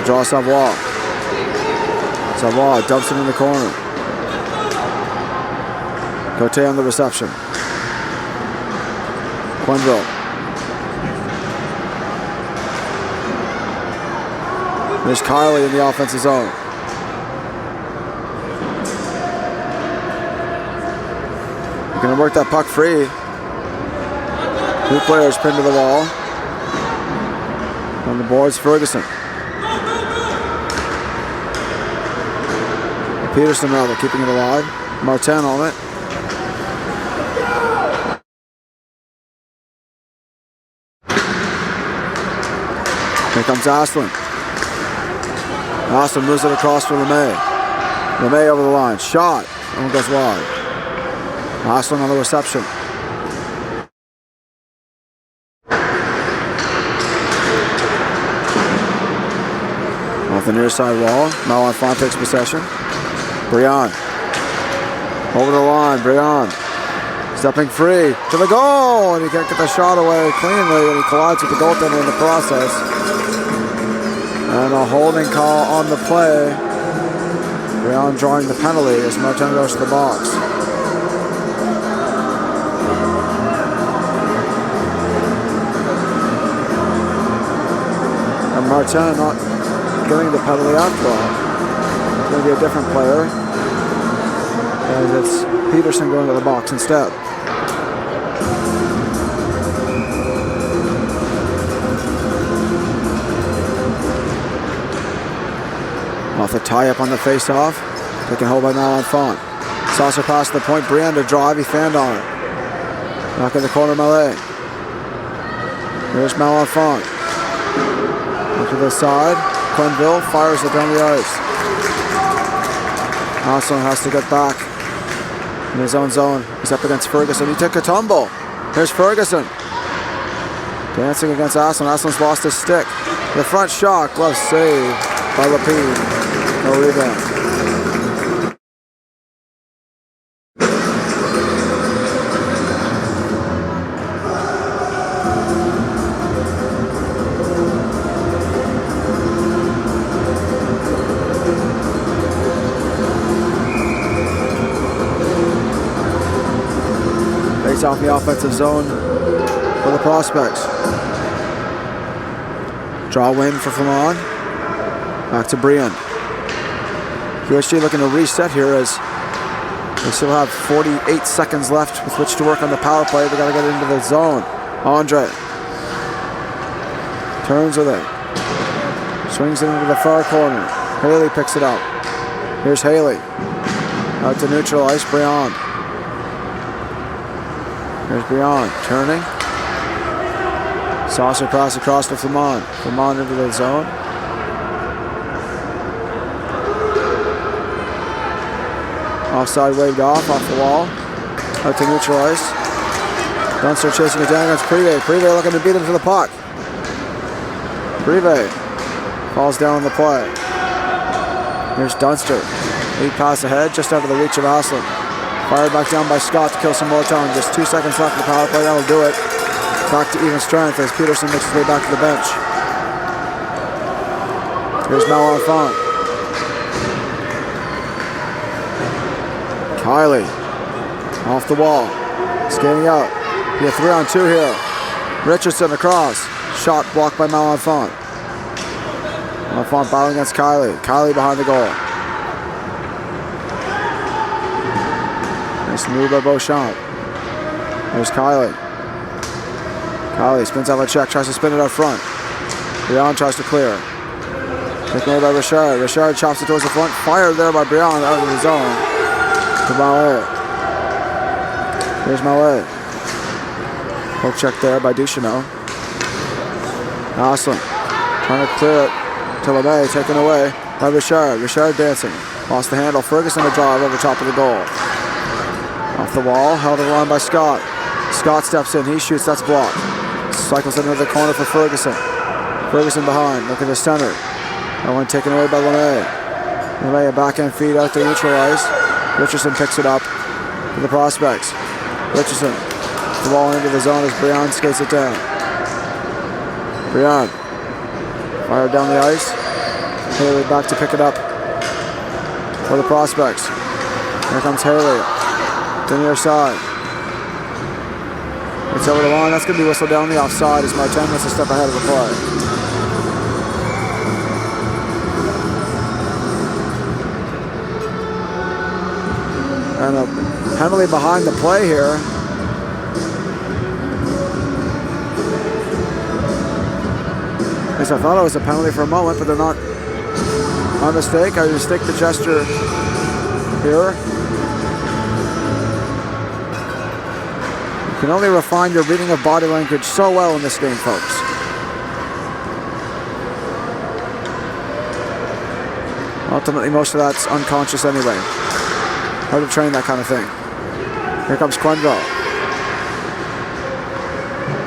Draw Savoie. Savoie dumps it in the corner. Cote on the reception. Quenville. There's Kylie in the offensive zone. You're going to work that puck free. 2 players pinned to the wall. On the boards, Ferguson. Peterson rather keeping it alive. Martin on it. Here comes Asselin. Austin moves it across for LeMay. LeMay over the line. Shot. And goes wide. Austin on the reception. Off the near side wall. Malenfant takes possession. Briand. Over the line. Briand. Stepping free to the goal. And he can't get the shot away cleanly. And he collides with the goaltender in the process. And a holding call on the play. Briand drawing the penalty as Martin goes to the box. And Martin not getting the penalty after all. It's going to be a different player. As it's Peterson going to the box instead. Off the tie-up on the face-off. Taken hold by Malenfant. Saucer pass to the point. Briand to drive. He fanned on it. Back in the corner, Mallet. Here's Malenfant. Up to the side. Quenneville fires it down the ice. Austin has to get back in his own zone. He's up against Ferguson. He took a tumble. Here's Ferguson. Dancing against Aslan. Aslan's lost his stick. The front shot. Glove save by Lapine. No rebound. Face off the offensive zone for the Prospects. Draw win for Flamand. Back to Briand. QHD looking to reset here as they still have 48 seconds left with which to work on the power play. They got to get into the zone. Andre turns with it. Swings it into the far corner. Haley picks it up. Here's Haley. Out to neutral ice. Briand. Here's Briand turning. Saucer pass across to Flamand. Flamand into the zone. Offside waved off the wall. Out to neutral ice. Dunster chasing it down against Privé. Privé looking to beat him to the puck. Privé falls down on the play. Here's Dunster. Lead pass ahead, just out of the reach of Aslan. Fired back down by Scott to kill some more time. Just 2 seconds left in the power play. That'll do it. Back to even strength as Peterson makes his way back to the bench. Here's Malenfant. Kiley off the wall, skating out. Be a 3-on-2 here. Richardson across. Shot blocked by Malenfant. Malenfant battling against Kiley. Kiley behind the goal. Nice move by Beauchamp. There's Kiley. Kiley spins out of a check, tries to spin it out front. Briand tries to clear. Taken away by Richard. Richard chops it towards the front. Fired there by Briand out of the zone. To Mallet. Here's Mallet. Poke check there by Ducheneau. Aslan trying to clear it to LeMay, taken away by Richard. Richard dancing. Lost the handle. Ferguson a drive over top of the goal. Off the wall, held in line by Scott. Scott steps in, he shoots, that's blocked. Cycles into the corner for Ferguson. Ferguson behind, looking to center. That one taken away by LeMay. LeMay a backhand feed out to neutral ice. Richardson picks it up for the Prospects. Richardson, the ball into the zone as Briand skates it down. Briand, fired down the ice. Haley back to pick it up for the Prospects. Here comes Haley, to the near side. It's over the line, that's going to be whistled down the offside as Martin gets a step ahead of the play. And a penalty behind the play here. At least I thought it was a penalty for a moment, but they're not. My mistake, I mistake the gesture here. You can only refine your reading of body language so well in this game, folks. ultimately most of that's unconscious anyway. Hard to train that kind of thing. Here comes Quenneville.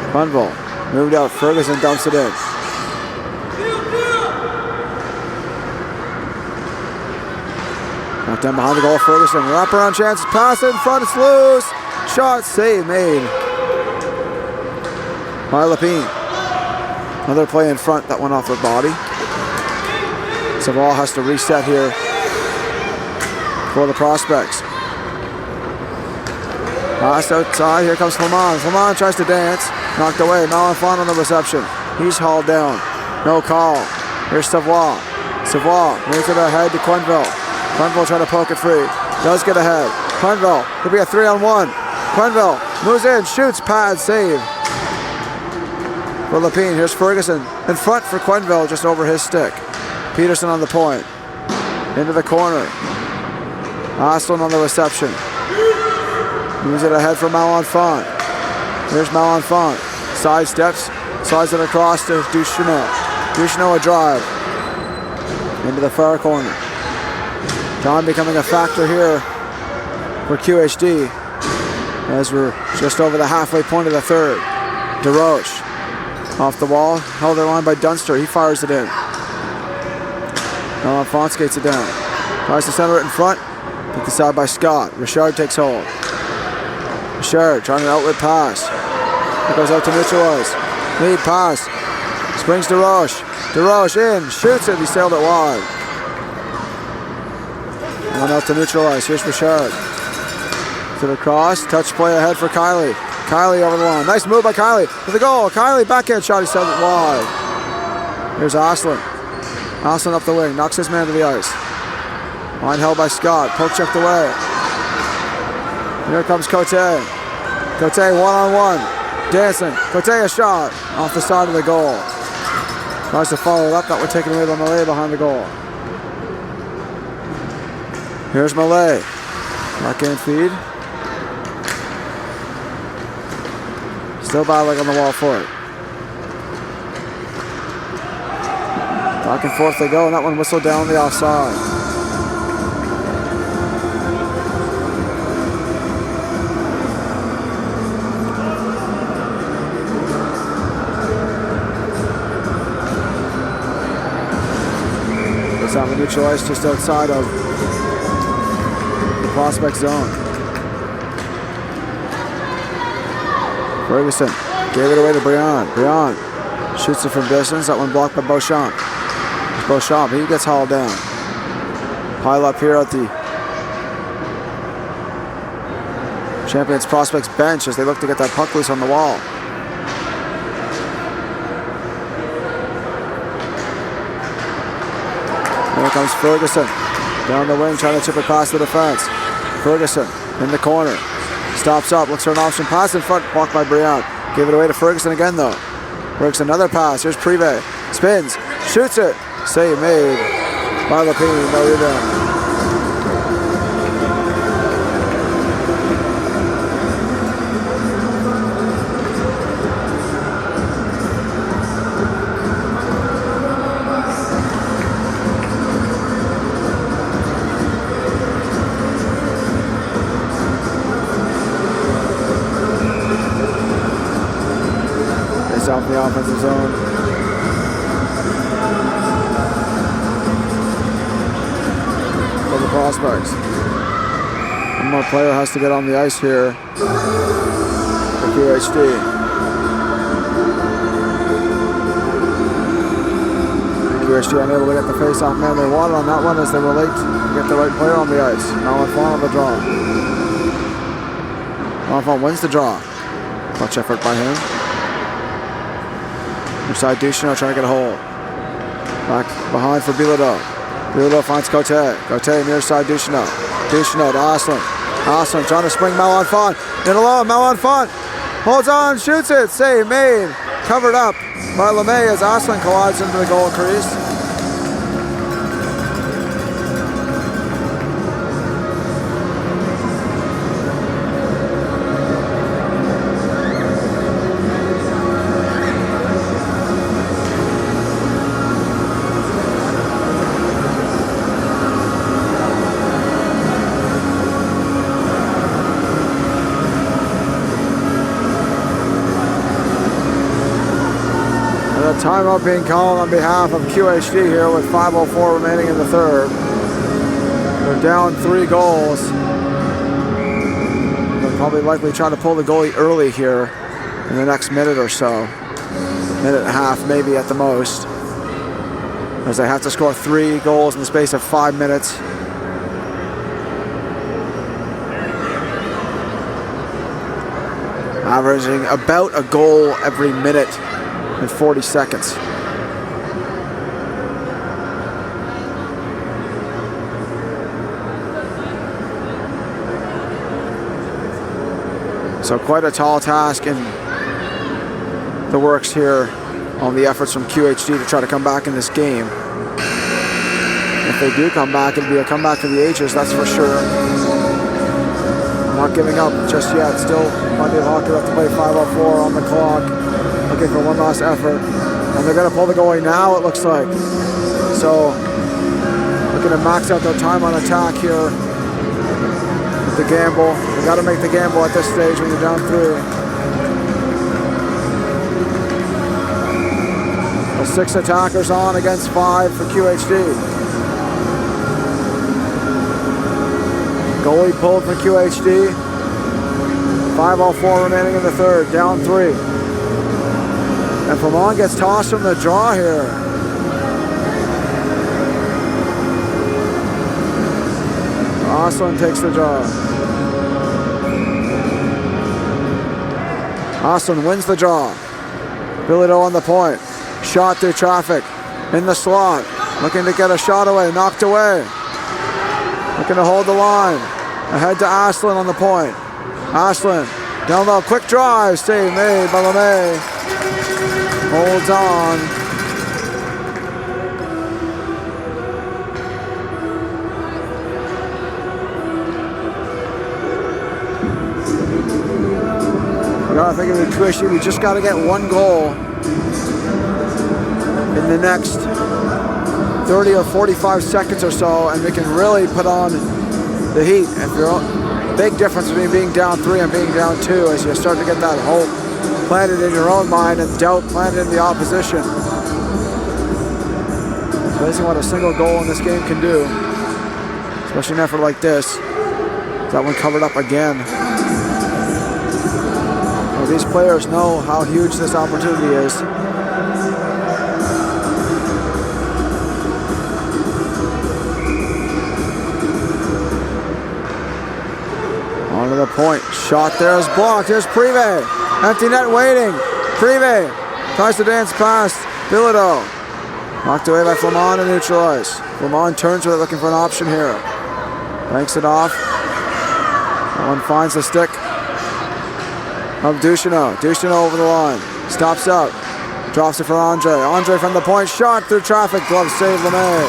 Quenneville moved out. Ferguson dumps it in. Knocked down behind the goal. Ferguson. Wraparound chance. Pass in front. It's loose. Shot. Save made by Lapine. Another play in front. That went off her body. Savoie has to reset here for the Prospects. Pass outside. Here comes Flamand. Flamand tries to dance. Knocked away. Malenfant on the reception. He's hauled down. No call. Here's Savoie. Savoie moves it ahead to Quenneville. Quenneville trying to poke it free. Does get ahead. Quenneville could be a 3-on-1. Quenneville moves in. Shoots. Pad. Save for Lapine. Here's Ferguson in front for Quenneville, just over his stick. Peterson on the point. Into the corner. Asselin on the reception. Moves it ahead for Malenfant. Here's Malenfant. Side steps. Slides it across to Duchesneau. Duchesneau a drive. Into the far corner. Time becoming a factor here for QHD as we're just over the halfway point of the third. DeRoche off the wall. Held their line by Dunster. He fires it in. Malenfant skates it down. Tries to center it in front. Picked aside by Scott. Richard takes hold. Richard trying an outlet pass. It goes out to Mitchell-Wise. Lead pass. Springs DeRoche. DeRoche in. Shoots it. He sailed it wide. One out to Mitchell-Wise. Here's Richard. To the cross. Touch play ahead for Kiley. Kiley over the line. Nice move by Kiley. To the goal. Kiley backhand shot. He sailed it wide. Here's Asselin. Asselin up the wing. Knocks his man to the ice. Line held by Scott. Poke checked away. Here comes Cote. Cote one-on-one. Dancing. Cote a shot. Off the side of the goal. Tries to follow it up. That would take it away by Malay behind the goal. Here's Malay. Backhand feed. Still battling on the wall for it. Back and forth they go, and that one whistled down the offside. It's on the neutral ice just outside of the Prospect zone. Ferguson gave it away to Briand. Briand shoots it from distance. That one blocked by Beauchamp. Beauchamp, he gets hauled down. Pile up here at the Champions Prospects bench as they look to get that puck loose on the wall. Here comes Ferguson. Down the wing, trying to chip it past the defense. Ferguson in the corner. Stops up, looks for an option pass in front, blocked by Briand. Gave it away to Ferguson again though. Ferguson, another pass. Here's Privé. Spins, shoots it. Save made by Lapine. No rebound. It's off the offensive zone. Prospects. One more player has to get on the ice here for QHD. QHD unable to get the face-off man they wanted on that one as they were late to get the right player on the ice. Malenfant on the draw. Malenfant wins the draw. Clutch effort by him. Inside Duchesneau trying to get a hold. Back behind for Bilodeau. Bilodeau finds Cote. Cote near side Duchesneau. Duchesneau to Asselin. Asselin trying to spring Malenfant. In alone, Malenfant holds on, shoots it. Save made. Covered up by LeMay as Asselin collides into the goal crease. Timeout being called on behalf of QHD here with 5:04 remaining in the third. They're down 3 goals. They'll probably likely try to pull the goalie early here in the next minute or so. Minute and a half maybe at the most, as they have to score 3 goals in the space of 5 minutes. Averaging about a goal every minute and 40 seconds. So quite a tall task in the works here on the efforts from QHD to try to come back in this game. If they do come back, it'll be a comeback for the Aigles, that's for sure. Not giving up just yet. Still plenty of hockey left to play. 5:04 on the clock. Looking for one last effort. And they're going to pull the goalie now, it looks like. So, looking to max out their time on attack here with the gamble. They got to make the gamble at this stage when you're down 3. Well, 6 attackers on against 5 for QHD. Goalie pulled for QHD. 5:04 remaining in the third, down 3. And Flamon gets tossed from the draw here. Oslin takes the draw. Oslin wins the draw. Bilodeau on the point. Shot through traffic. In the slot. Looking to get a shot away. Knocked away. Looking to hold the line. Ahead to Oslin on the point. Oslin down low. Quick drive. Save made by LeMay. Holds on. I think of QHD, we just got to get 1 goal in the next 30 or 45 seconds or so, and we can really put on the heat. If you're big difference between being down 3 and being down 2, as you start to get that hope planted in your own mind and doubt planted in the opposition. It's amazing what a single goal in this game can do, especially an effort like this. That one covered up again. Well, these players know how huge this opportunity is. On to the point. Shot there is blocked. Here's Privé. Empty net waiting. Privé tries to dance past Bilodeau. Knocked away by Flamon and neutralized. Flamon turns with it, looking for an option here. Banks it off. That one finds the stick of Ducheneau. Ducheneau over the line. Stops up. Drops it for Andre. Andre from the point. Shot through traffic. Glove save LeMay.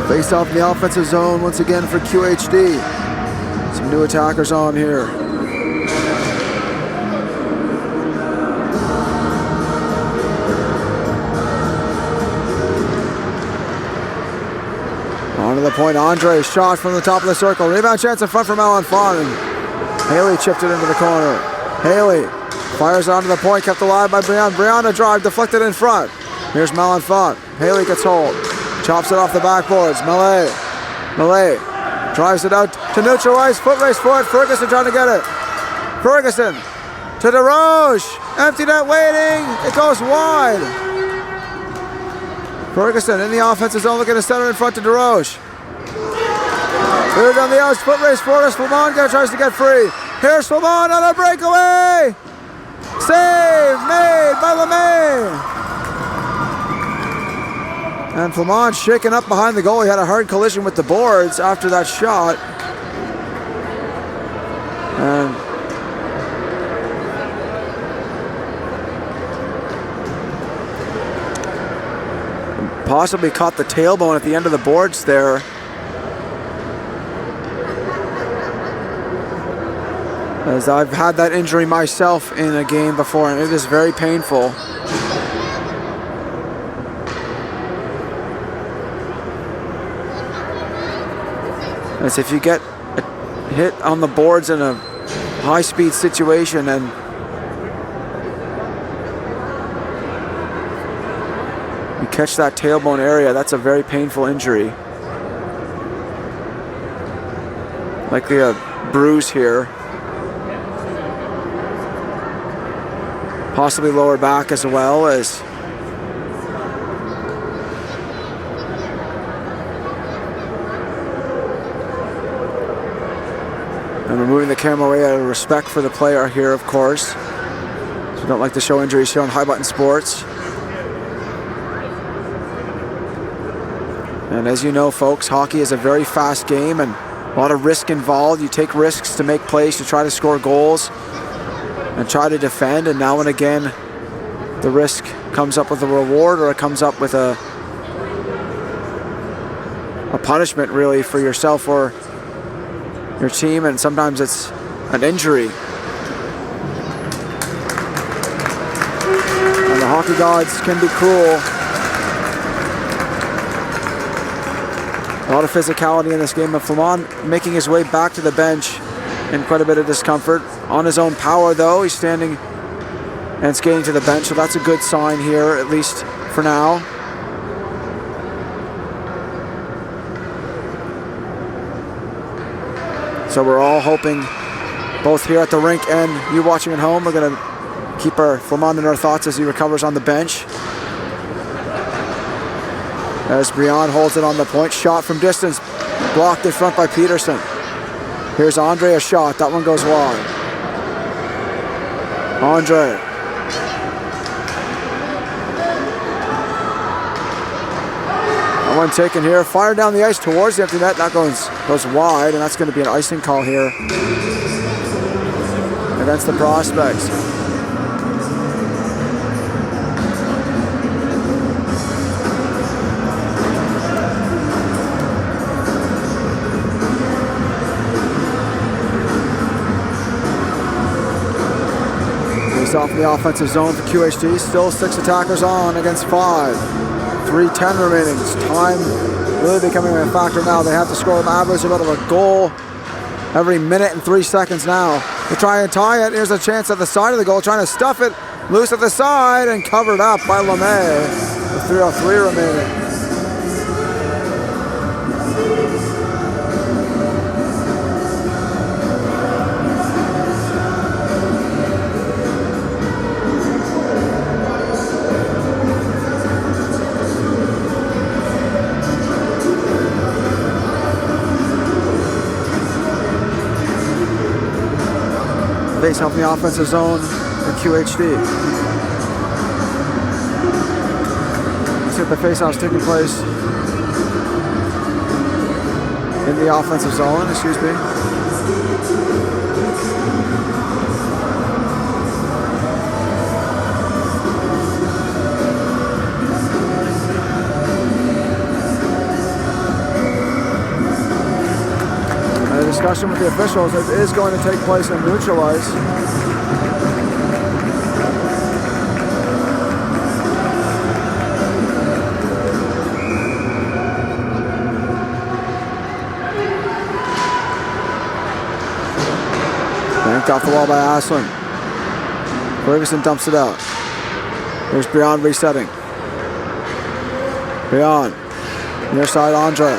Face off in the offensive zone once again for QHD. Some new attackers on here. On to the point, Andre, shot from the top of the circle. Rebound chance in front for Malenfant. Haley chipped it into the corner. Haley fires onto the point, kept alive by Brianna. Brianna drive, deflected in front. Here's Malenfant. Haley gets hold. Chops it off the backboards. Malay drives it out to neutral ice. Foot race for it. Ferguson trying to get it. Ferguson to DeRoche. Empty net waiting. It goes wide. Ferguson in the offensive zone looking to center in front to DeRoche. Cleared down the ice. Foot race for us. Flamon tries to get free. Here's Flamon on a breakaway. Save made by LeMay. And Flamon shaken up behind the goal. He had a hard collision with the boards after that shot. And possibly caught the tailbone at the end of the boards there. As I've had that injury myself in a game before, and it is very painful. As if you get a hit on the boards in a high-speed situation and you catch that tailbone area, that's a very painful injury. Likely a bruise here. Possibly lower back as well as and we're moving the camera away out of respect for the player here, of course. So we don't like to show injuries here on High Button Sports. And as you know, folks, hockey is a very fast game and a lot of risk involved. You take risks to make plays, to try to score goals and try to defend, and now and again the risk comes up with a reward, or it comes up with a punishment really for yourself or your team, and sometimes it's an injury. And the hockey gods can be cruel. A lot of physicality in this game, and Flamand making his way back to the bench in quite a bit of discomfort. On his own power though, he's standing and skating to the bench, so that's a good sign here, at least for now. So we're all hoping, both here at the rink and you watching at home, we're going to keep our Flamand in our thoughts as he recovers on the bench. As Briand holds it on the point, shot from distance, blocked in front by Peterson. Here's Andre, a shot, that one goes wide. Andre. That one taken here, fired down the ice towards the empty net, that goes wide, and that's going to be an icing call here against the Prospects. Off in the offensive zone for QHD. Still 6 attackers on against 5. 3:10 remaining. Time really becoming a factor now. They have to score an average about a goal every minute and 3 seconds now. They try and tie it. Here's a chance at the side of the goal, trying to stuff it loose at the side and covered up by LeMay. With 3:03 remaining. Face off in the offensive zone for QHD. Let's see if the face-off's taking place in the offensive zone, excuse me. Discussion with the officials, it is going to take place in neutral ice. Banked off the wall by Aslan. Ferguson dumps it out. Here's Briand resetting. Briand, near side Andre.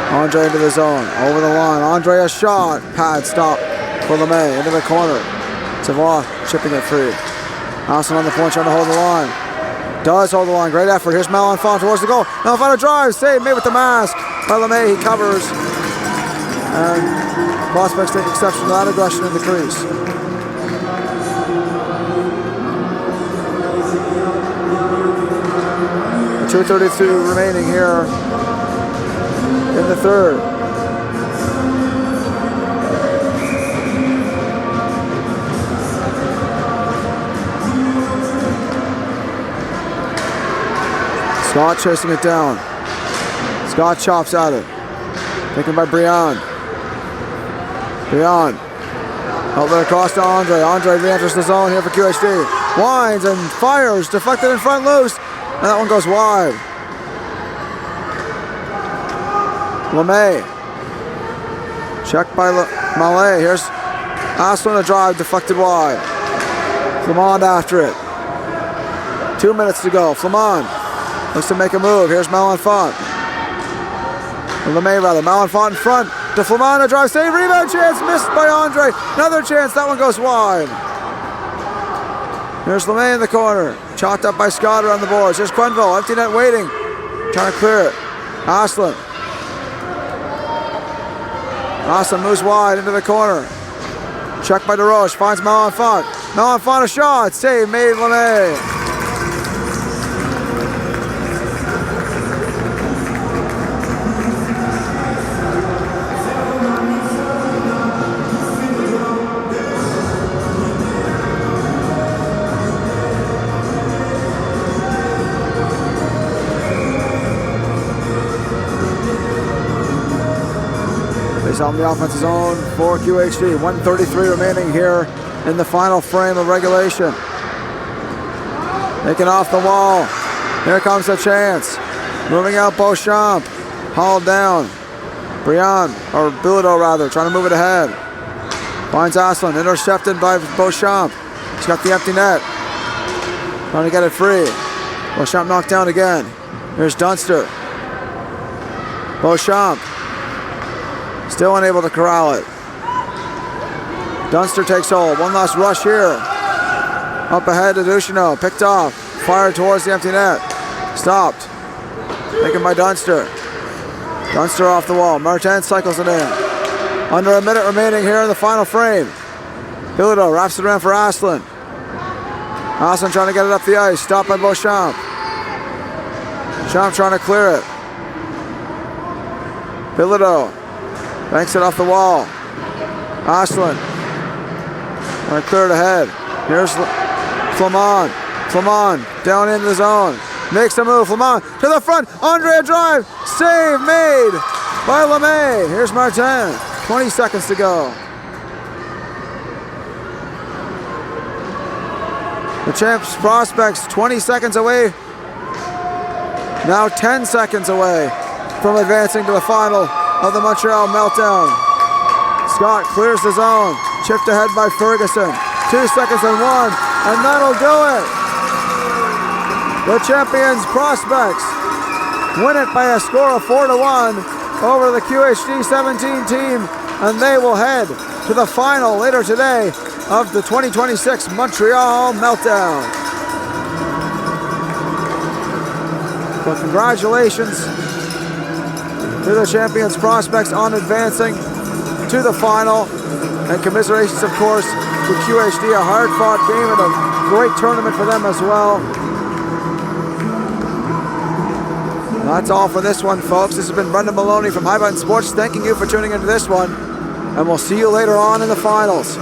Andre into the zone, over the line. Andre a shot. Pad stop for LeMay into the corner. Savoie chipping it free. Aslan on the point trying to hold the line. Does hold the line. Great effort. Here's Malenfant towards the goal. Malenfant a drive. Save made with the mask by LeMay. He covers. And Prospects take exception to that aggression in the crease. .232 remaining here in the third. Scott chasing it down. Scott chops at it. Taken by Briand. Briand. Out there across to Andre. Andre re-enters the zone here for QHD. Winds and fires. Deflected in front, loose. And that one goes wide. LeMay Check by Mallet. Here's Aslan, a drive deflected wide. Flamand after it. 2 minutes to go. Flamand looks to make a move. Here's Malenfant. LeMay rather. Malenfant in front to Flamand. A drive save. Rebound chance missed by Andre. Another chance. That one goes wide. Here's LeMay in the corner. Chalked up by Scott on the boards. Here's Quenville. Empty net waiting. Trying to clear it. Aslan. Aslan moves wide into the corner. Check by DeRoche. Finds Malenfant. Malenfant a shot. Save made LeMay. On the offensive zone for QHD. 1:33 remaining here in the final frame of regulation. Taking off the wall. Here comes a chance. Moving out Beauchamp. Hauled down. Bilodeau rather, trying to move it ahead. Finds Aslan. Intercepted by Beauchamp. He's got the empty net. Trying to get it free. Beauchamp knocked down again. Here's Dunster. Beauchamp. Still unable to corral it. Dunster takes hold. One last rush here. Up ahead to Ducheneau. Picked off. Fired towards the empty net. Stopped. Taken by Dunster. Dunster off the wall. Martin cycles it in. Under a minute remaining here in the final frame. Bilodeau wraps it around for Aslan. Aslan trying to get it up the ice. Stopped by Beauchamp. Beauchamp trying to clear it. Bilodeau banks it off the wall. Aslan. Trying to clear it ahead. Here's Flamand. Flamand down into the zone. Makes a move. Flamand to the front. Andre a drive. Save made by LeMay. Here's Martin. 20 seconds to go. The Champs prospects 20 seconds away. Now 10 seconds away from advancing to the final of the Montreal Meltdown. Scott clears the zone. Chipped ahead by Ferguson. 2 seconds and 1, and that'll do it. The champions prospects win it by a score of 4-1 over the QHD 17 team, and they will head to the final later today of the 2026 Montreal Meltdown. So congratulations to the champions prospects on advancing to the final, and commiserations of course to QHD, a hard-fought game and a great tournament for them as well. And that's all for this one, folks. This has been Brendan Maloney from High Button Sports, thanking you for tuning into this one, and we'll see you later on in the finals.